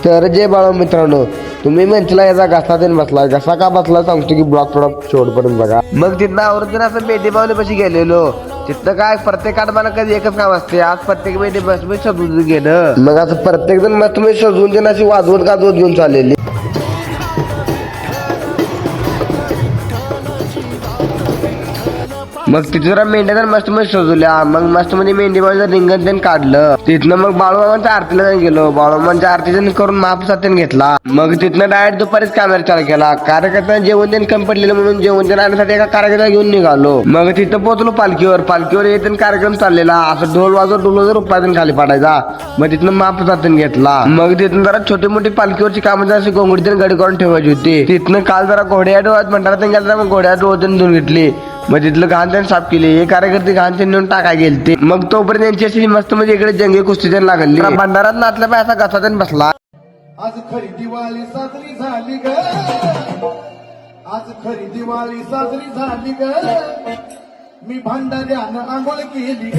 तर जे बाळ मित्रांनो, तुम्ही म्हणला याचा घसा देऊन बसला, घसा का बसला सांगतो की ब्लॉक थोडा शेवटपर्यंत बघा. मग तिथनं आवडून असं मेंढी पाशी गेलेलो. तिथनं काय प्रत्येक आठवड्याला कधी एकच काम असते, आज प्रत्येक मेंढी बस मी सजवून घेणं. मग असं प्रत्येक जण मस्त मी सजवून घेणं अशी वाजवत गाजवत घेऊन चाललेली. मग तिथे जरा मेंढ्या तर मस्त मस्त सजवल्या. मग मस्त मध्ये मेंढी बाळूचं रिंगण त्यांनी काढलं. तिथनं मग बाळूमामांच्या आरतीला गेलो. बाळूमामांच्या आरतीचं करून महाप्रसाद घेतला. मग तिथनं डायरेक्ट दुपारीच कॅमेरा चालू केला. कार्यकर्त्यांना जेवण त्यांनी कमी पडलेलं म्हणून जेवण त्यांना आणण्यासाठी एका कार्यकर्त्याला घेऊन निघालो. मग तिथं पोहोचलो पालखीवर येताना कार्यक्रम चाललेला. असं ढोल वाजवत रुपयातून खाली पाडायचा. मग तिथनं महाप्रसाद घेतला. मग तिथून जरा छोटी मोठी पालखीवरची कामं अशी गोंगडी गडी करून ठेवायची होती. तिथनं काल जरा घोड्या डोळ्यात म्हणतात गेला. मग घोड्या डोळ्यातून धुवून घेतली. मग तिथलं घाण त्यांनी साफ केली. हे कार्यकर्ते घाण त्यांनी नेऊन टाकाय गेलते. मग तोपर्यंत त्यांची अशी मस्त म्हणजे इकडे जंगी कुस्ती त्यांनी लागली. भंडारात नाचल्या पाय असा घसा त्यांनी बसला. आज खरी दिवाळी साजरी झाली ग, आज खरी दिवाळी साजरी झाली ग, मी भांडाऱ्यानं आंघोळ केली ग.